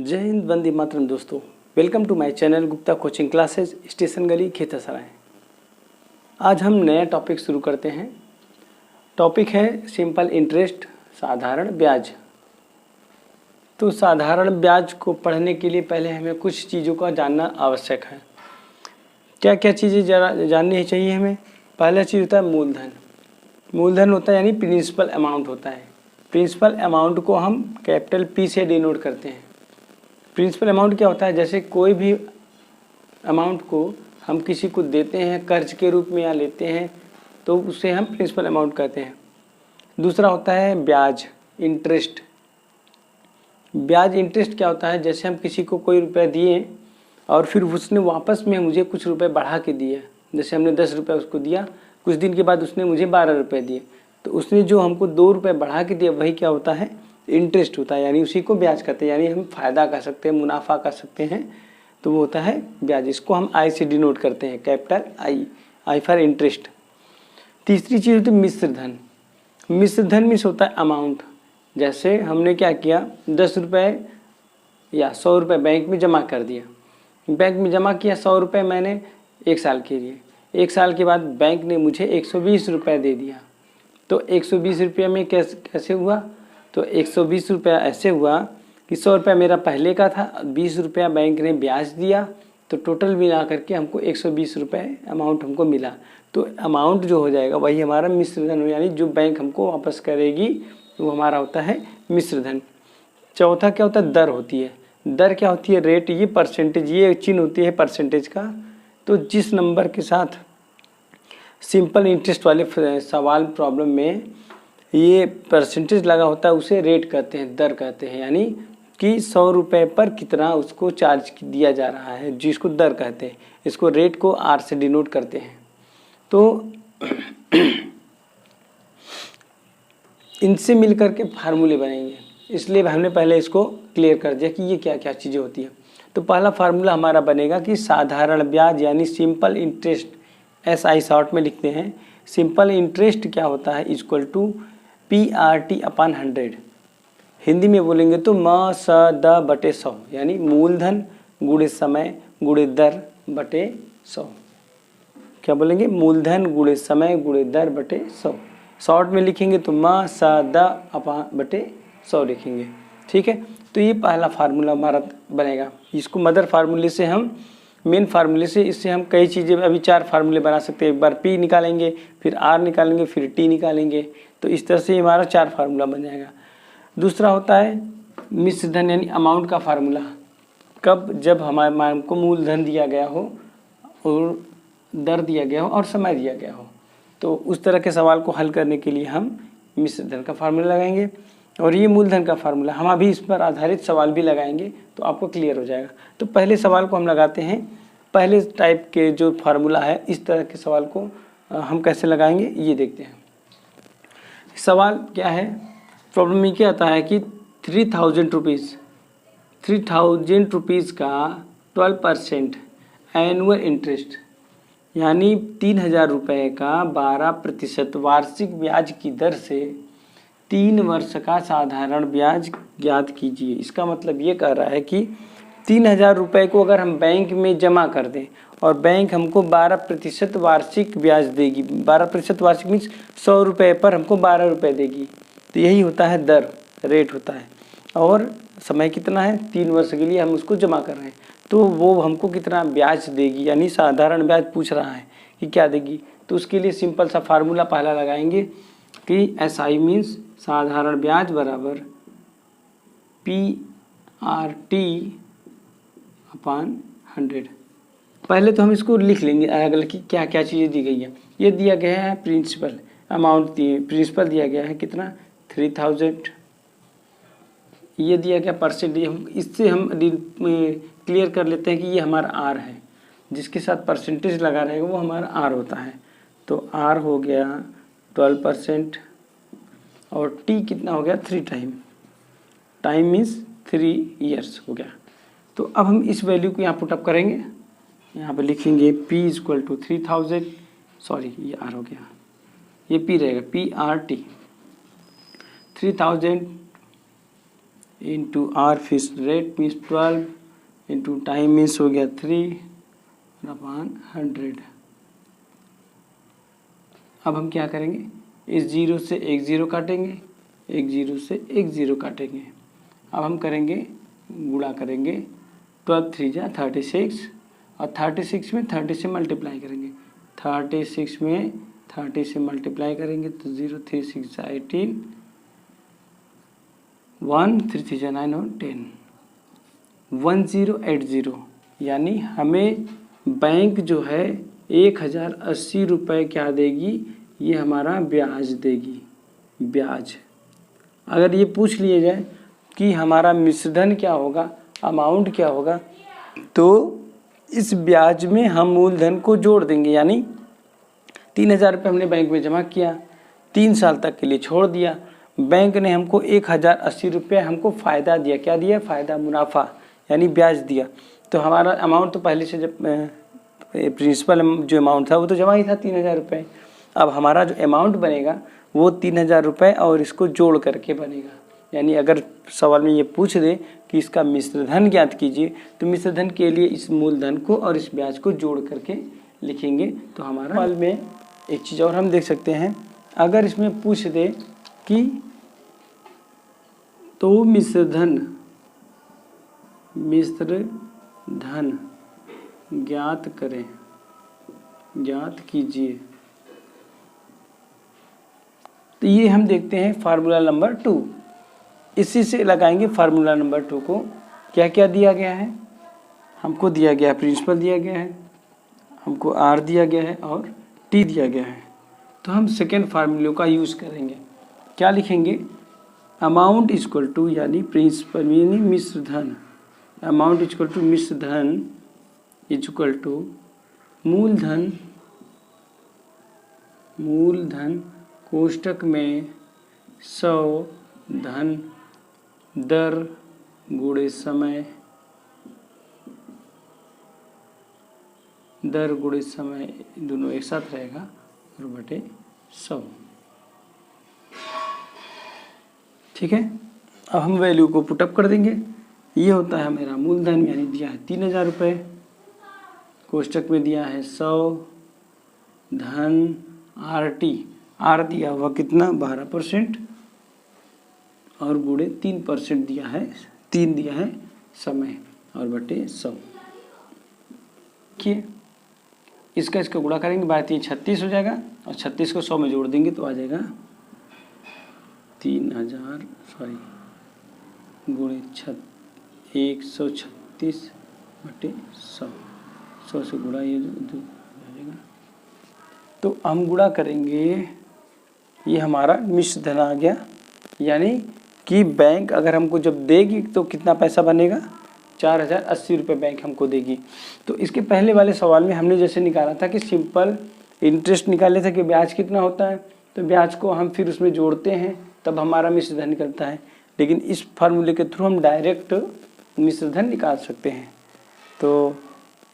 जय हिंद, वंदे मातरम दोस्तों। Welcome to my channel Gupta coaching classes, station गली, खेतसराय। आज हम नया टॉपिक शुरू करते हैं। टॉपिक है सिंपल इंटरेस्ट, साधारण ब्याज। तो साधारण ब्याज को पढ़ने के लिए पहले हमें कुछ चीज़ों का जानना आवश्यक है। क्या क्या चीज़ें जाननी चाहिए हमें? पहला चीज़ होता है मूलधन। मूलधन होता है यानी प्रिंसिपल अमाउंट होता है। प्रिंसिपल अमाउंट को हम कैपिटल पी से डिनोट करते हैं। प्रिंसिपल अमाउंट क्या होता है? जैसे कोई भी अमाउंट को हम किसी को देते हैं कर्ज के रूप में या लेते हैं तो उसे हम प्रिंसिपल अमाउंट कहते हैं। दूसरा होता है ब्याज, इंटरेस्ट। ब्याज इंटरेस्ट क्या होता है? जैसे हम किसी को कोई रुपये दिए और फिर उसने वापस में मुझे कुछ रुपए बढ़ा के दिया। जैसे हमने 10 रुपये उसको दिया, कुछ दिन के बाद उसने मुझे 12 रुपये दिए, तो उसने जो हमको 2 रुपये बढ़ा के दिया वही क्या होता है? इंटरेस्ट होता है। यानी उसी को ब्याज कहते हैं, यानी हम फ़ायदा कह सकते हैं, मुनाफा कह सकते हैं, तो वो होता है ब्याज। इसको हम आई से डिनोट करते हैं, कैपिटल आई फॉर इंटरेस्ट। तीसरी चीज़ होती है मिश्र धन। मिश्र धन मीन्स होता है अमाउंट। जैसे हमने क्या किया, 10 रुपये या 100 रुपये बैंक में जमा कर दिया। बैंक में जमा किया 100 रुपये मैंने 1 साल के लिए। 1 साल के बाद बैंक ने मुझे 120 रुपये दे दिया। तो 120 रुपये में कैसे हुआ? तो 120 रुपया ऐसे हुआ कि 100 रुपया मेरा पहले का था, 20 रुपया बैंक ने ब्याज दिया, तो टोटल मिला करके हमको 120 रुपये अमाउंट हमको मिला। तो अमाउंट जो हो जाएगा वही हमारा मिश्र धन, यानी जो बैंक हमको वापस करेगी वो हमारा होता है मिश्र धन। चौथा क्या होता है? दर होती है। दर क्या होती है? रेट। ये परसेंटेज, ये चिन्ह होती है परसेंटेज का। तो जिस नंबर के साथ सिंपल इंटरेस्ट वाले सवाल प्रॉब्लम में ये परसेंटेज लगा होता है उसे रेट कहते हैं, दर कहते हैं। यानी कि 100 रुपये पर कितना उसको चार्ज दिया जा रहा है, जिसको दर कहते हैं। इसको रेट को आर से डिनोट करते हैं। तो इनसे मिल करके फार्मूले बनेंगे, इसलिए हमने पहले इसको क्लियर कर दिया कि ये क्या क्या चीज़ें होती हैं। तो पहला फार्मूला हमारा बनेगा कि साधारण ब्याज यानी सिंपल इंटरेस्ट, SI शॉर्ट में लिखते हैं। सिंपल इंटरेस्ट क्या होता है? Equal to PRT upon 100। Hindi में बोलेंगे तो म स द बटे 100, यानी मूलधन गुणे समय गुणे दर बटे 100। क्या बोलेंगे? मूलधन गुणे समय गुणे दर बटे 100। शॉर्ट में लिखेंगे तो म स द अपॉन बटे 100 लिखेंगे। ठीक है, तो ये पहला फार्मूला हमारा बनेगा। इसको मदर फार्मूले से हम, मेन फार्मूले से, इससे हम कई चीज़ें, अभी 4 फार्मूले बना सकते हैं। एक बार P निकालेंगे, फिर R निकालेंगे, फिर T निकालेंगे। तो इस तरह से हमारा 4 फार्मूला बन जाएगा। दूसरा होता है मिश्र धन यानी अमाउंट का फार्मूला। कब? जब हमारे को मूलधन दिया गया हो और दर दिया गया हो और समय दिया गया हो। तो उस तरह के सवाल को हल करने के लिए हम मिश्र धन का फार्मूला लगाएंगे। और ये मूलधन का फार्मूला हम अभी इस पर आधारित सवाल भी लगाएंगे तो आपको क्लियर हो जाएगा। तो पहले सवाल को हम लगाते हैं। पहले टाइप के जो फार्मूला है, इस तरह के सवाल को हम कैसे लगाएंगे ये देखते हैं। सवाल क्या है? प्रॉब्लम में क्या आता है कि 3000 रुपीज़ का 12% एनुअल इंटरेस्ट, यानी 3000 रुपये का 12% वार्षिक ब्याज की दर से 3 वर्ष का साधारण ब्याज ज्ञात कीजिए। इसका मतलब ये कह रहा है कि 3000 रुपये को अगर हम बैंक में जमा कर दें और बैंक हमको 12% वार्षिक ब्याज देगी। 12% वार्षिक मीन्स 100 रुपये पर हमको 12 रुपये देगी। तो यही होता है दर, रेट होता है। और समय कितना है? 3 वर्ष के लिए हम उसको जमा कर रहे हैं, तो वो हमको कितना ब्याज देगी, यानी साधारण ब्याज पूछ रहा है कि क्या देगी। तो उसके लिए सिंपल सा फार्मूला पहला लगाएंगे कि SI मीन्स साधारण ब्याज बराबर PRT अपॉन 100। पहले तो हम इसको लिख लेंगे अलग अलग कि क्या क्या चीज़ें दी गई है। ये दिया गया है प्रिंसिपल अमाउंट, प्रिंसिपल दिया गया है कितना? 3000। ये दिया गया परसेंटेज। इससे हम क्लियर कर लेते हैं कि ये हमारा R है, जिसके साथ परसेंटेज लगा रहेगा वो हमारा R होता है। तो R हो गया 12% और T कितना हो गया? 3 टाइम। टाइम मीन्स 3 ईयर्स हो गया। तो अब हम इस वैल्यू को यहाँ पुटअप करेंगे। यहाँ पे लिखेंगे P इक्वल टू 3000, सॉरी ये R हो गया, ये P रहेगा, PRT 3000 into R fix rate means 12 into time means हो गया 3/100। अब हम क्या करेंगे, इस 0 से एक 0 काटेंगे, एक 0 से एक 0 काटेंगे। अब हम करेंगे गुणा करेंगे, 12 3 जा 36 और 36 में 30 से मल्टीप्लाई करेंगे, 36 में 30 से मल्टीप्लाई करेंगे तो 0 3 6 18 1 3 3 जा 9 और 10 1080। यानी हमें बैंक जो है 1080 रुपये क्या देगी, ये हमारा ब्याज देगी। ब्याज अगर ये पूछ लिया जाए कि हमारा मिश्रधन क्या होगा, अमाउंट क्या होगा, तो इस ब्याज में हम मूलधन को जोड़ देंगे। यानी 3000 रुपये हमने बैंक में जमा किया, 3 साल तक के लिए छोड़ दिया, बैंक ने हमको 1080 रुपये हमको फ़ायदा दिया। क्या दिया, फ़ायदा, मुनाफा यानी ब्याज दिया। तो हमारा अमाउंट तो पहले से जब प्रिंसिपल जो अमाउंट था वो तो जमा ही था 3000 रुपये। अब हमारा जो अमाउंट बनेगा वो 3000 रुपये और इसको जोड़ करके बनेगा। यानी अगर सवाल में ये पूछ दे कि इसका मिश्रधन ज्ञात कीजिए, तो मिश्रधन के लिए इस मूलधन को और इस ब्याज को जोड़ करके लिखेंगे। तो हमारा सवाल में एक चीज़ और हम देख सकते हैं, अगर इसमें पूछ दे कि तो मिश्रधन ज्ञात करें, ज्ञात कीजिए, तो ये हम देखते हैं फार्मूला नंबर 2। इसी से लगाएंगे फार्मूला नंबर 2 को। क्या क्या दिया गया है, हमको दिया गया है प्रिंसिपल दिया गया है, हमको आर दिया गया है और टी दिया गया है। तो हम सेकेंड फार्मूले का यूज़ करेंगे। क्या लिखेंगे, अमाउंट इक्वल टू यानी प्रिंसिपल यानी मिश्रधन, अमाउंट इक्वल टू मिश्रधन इक्वल टू मूलधन, मूलधन कोष्टक में 100 धन दर गुणे समय, दर गुणे समय दोनों एक साथ रहेगा और बटे 100। ठीक है, अब हम वैल्यू को पुटअप कर देंगे। ये होता है मेरा मूलधन, यानी दिया है 3000 रुपये, कोष्टक में दिया है 100 धन आर दिया हुआ कितना 12% और गुणे 3% दिया है, 3 दिया है समय और बटे 100। देखिए इसका गुणा करेंगे, 3 36 हो जाएगा और 36 को 100 में जोड़ देंगे तो आ जाएगा 3000 गुणे 136 बटे 100, 100 से गुणा ये जो जाएगा। तो हम गुणा करेंगे, ये हमारा मिश्रधन आ गया। यानी कि बैंक अगर हमको जब देगी तो कितना पैसा बनेगा, 4080 रुपये बैंक हमको देगी। तो इसके पहले वाले सवाल में हमने जैसे निकाला था कि सिंपल इंटरेस्ट निकाले थे कि ब्याज कितना होता है, तो ब्याज को हम फिर उसमें जोड़ते हैं तब हमारा मिश्रधन निकलता है। लेकिन इस फार्मूले के थ्रू हम डायरेक्ट मिश्रधन निकाल सकते हैं। तो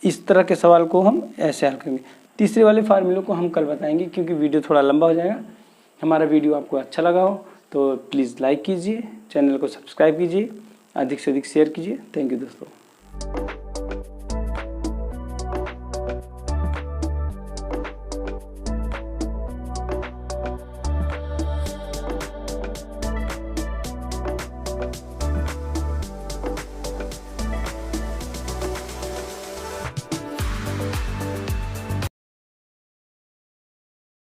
इस तरह के सवाल को हम ऐसे हल करेंगे। तीसरे वाले फार्मूले को हम कल बताएंगे क्योंकि वीडियो थोड़ा लंबा हो जाएगा। हमारा वीडियो आपको अच्छा लगा हो तो प्लीज़ लाइक कीजिए, चैनल को सब्सक्राइब कीजिए, अधिक से अधिक शेयर कीजिए। थैंक यू दोस्तों।